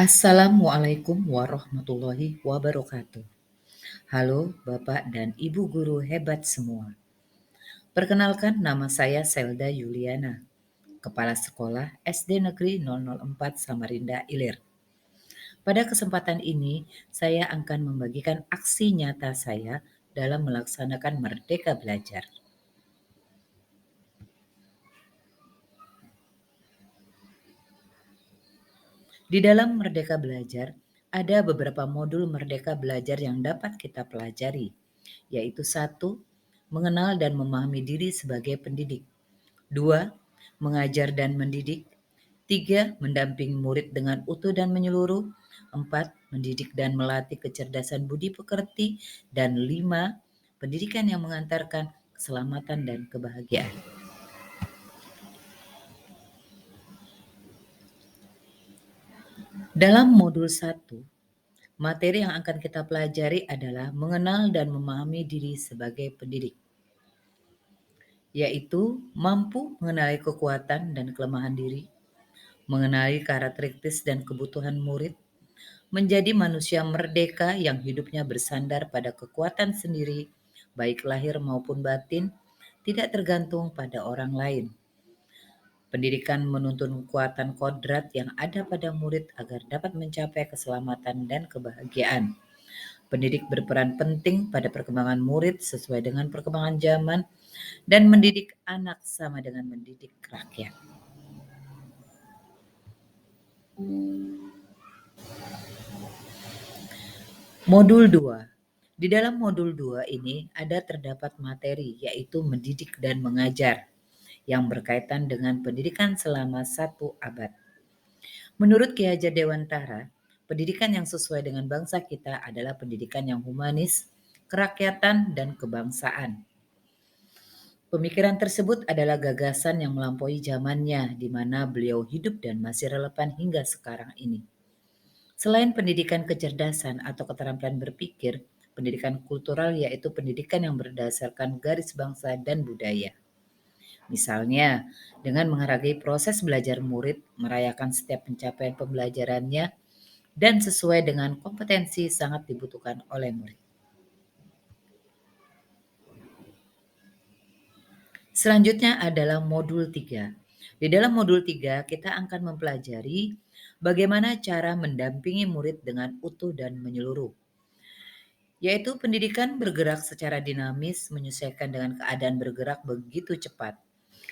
Assalamualaikum warahmatullahi wabarakatuh. Halo Bapak dan Ibu guru hebat semua. Perkenalkan nama saya Selda Yuliana, Kepala Sekolah SD Negeri 004 Samarinda Ilir. Pada kesempatan ini, saya akan membagikan aksi nyata saya dalam melaksanakan Merdeka Belajar. Di dalam Merdeka Belajar, ada beberapa modul Merdeka Belajar yang dapat kita pelajari, yaitu 1. Mengenal dan memahami diri sebagai pendidik. 2. Mengajar dan mendidik. 3. Mendampingi murid dengan utuh dan menyeluruh. 4. Mendidik dan melatih kecerdasan budi pekerti. Dan 5. Pendidikan yang mengantarkan keselamatan dan kebahagiaan. Dalam modul 1, materi yang akan kita pelajari adalah mengenal dan memahami diri sebagai pendidik, yaitu mampu mengenali kekuatan dan kelemahan diri, mengenali karakteristik dan kebutuhan murid, menjadi manusia merdeka yang hidupnya bersandar pada kekuatan sendiri, baik lahir maupun batin, tidak tergantung pada orang lain. Pendidikan menuntun kekuatan kodrat yang ada pada murid agar dapat mencapai keselamatan dan kebahagiaan. Pendidik berperan penting pada perkembangan murid sesuai dengan perkembangan zaman, dan mendidik anak sama dengan mendidik rakyat. Modul 2. Di dalam modul 2 ini ada terdapat materi yaitu mendidik dan mengajar yang berkaitan dengan pendidikan selama 1 abad. Menurut Ki Hajar Dewantara, pendidikan yang sesuai dengan bangsa kita adalah pendidikan yang humanis, kerakyatan, dan kebangsaan. Pemikiran tersebut adalah gagasan yang melampaui zamannya, di mana beliau hidup dan masih relevan hingga sekarang ini. Selain pendidikan kecerdasan atau keterampilan berpikir, pendidikan kultural yaitu pendidikan yang berdasarkan garis bangsa dan budaya. Misalnya, dengan menghargai proses belajar murid, merayakan setiap pencapaian pembelajarannya, dan sesuai dengan kompetensi sangat dibutuhkan oleh murid. Selanjutnya adalah modul 3. Di dalam modul 3, kita akan mempelajari bagaimana cara mendampingi murid dengan utuh dan menyeluruh, yaitu pendidikan bergerak secara dinamis, menyesuaikan dengan keadaan bergerak begitu cepat.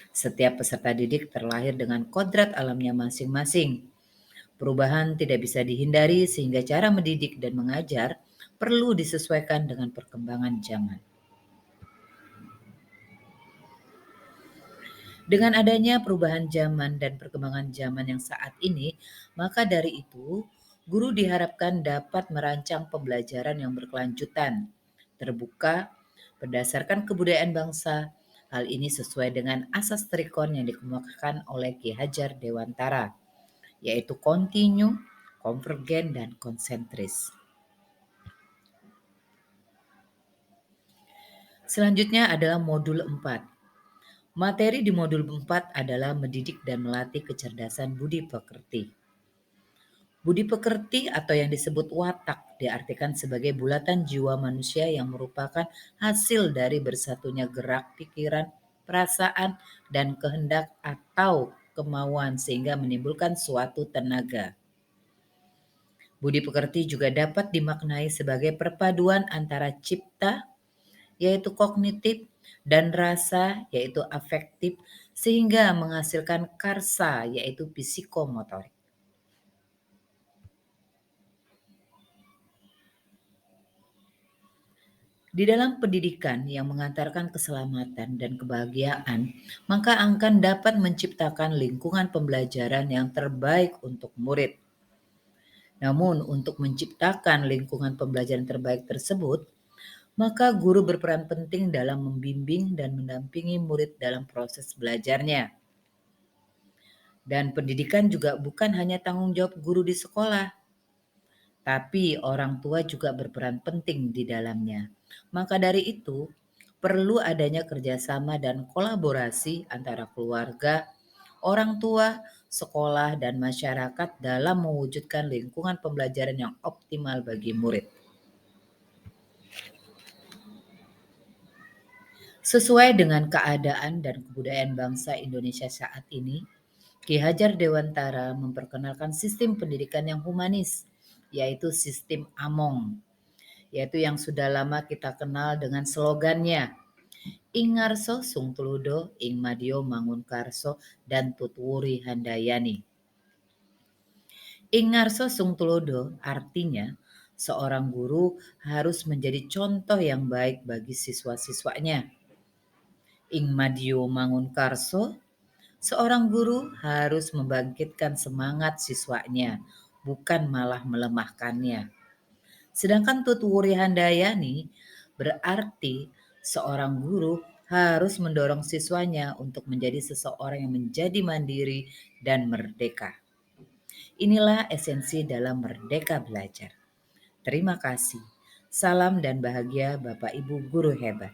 Setiap peserta didik terlahir dengan kodrat alamnya masing-masing. Perubahan tidak bisa dihindari sehingga cara mendidik dan mengajar perlu disesuaikan dengan perkembangan zaman. Dengan adanya perubahan zaman dan perkembangan zaman yang saat ini, maka dari itu, guru diharapkan dapat merancang pembelajaran yang berkelanjutan, terbuka, berdasarkan kebudayaan bangsa. Hal ini sesuai dengan asas trikon yang dikemukakan oleh Ki Hajar Dewantara, yaitu kontinu, konvergen, dan konsentris. Selanjutnya adalah modul 4. Materi di modul 4 adalah mendidik dan melatih kecerdasan budi pekerti. Budi pekerti atau yang disebut watak diartikan sebagai bulatan jiwa manusia yang merupakan hasil dari bersatunya gerak pikiran, perasaan, dan kehendak atau kemauan sehingga menimbulkan suatu tenaga. Budi pekerti juga dapat dimaknai sebagai perpaduan antara cipta, yaitu kognitif, dan rasa, yaitu afektif, sehingga menghasilkan karsa, yaitu psikomotorik. Di dalam pendidikan yang mengantarkan keselamatan dan kebahagiaan, maka akan dapat menciptakan lingkungan pembelajaran yang terbaik untuk murid. Namun, untuk menciptakan lingkungan pembelajaran terbaik tersebut, maka guru berperan penting dalam membimbing dan mendampingi murid dalam proses belajarnya. Dan pendidikan juga bukan hanya tanggung jawab guru di sekolah, tapi orang tua juga berperan penting di dalamnya. Maka dari itu, perlu adanya kerjasama dan kolaborasi antara keluarga, orang tua, sekolah, dan masyarakat dalam mewujudkan lingkungan pembelajaran yang optimal bagi murid. Sesuai dengan keadaan dan kebudayaan bangsa Indonesia saat ini, Ki Hajar Dewantara memperkenalkan sistem pendidikan yang humanis, yaitu sistem Among, yaitu yang sudah lama kita kenal dengan slogannya Ingarso Sung Tuludo, Ing Madio Mangunkarso, dan Tutwuri Handayani. Ingarso Sung Tuludo artinya seorang guru harus menjadi contoh yang baik bagi siswa-siswanya. Ing Madio Mangunkarso, seorang guru harus membangkitkan semangat siswanya, bukan malah melemahkannya. Sedangkan Tutwuri Handayani berarti seorang guru harus mendorong siswanya untuk menjadi seseorang yang menjadi mandiri dan merdeka. Inilah esensi dalam Merdeka Belajar. Terima kasih. Salam dan bahagia Bapak Ibu guru hebat.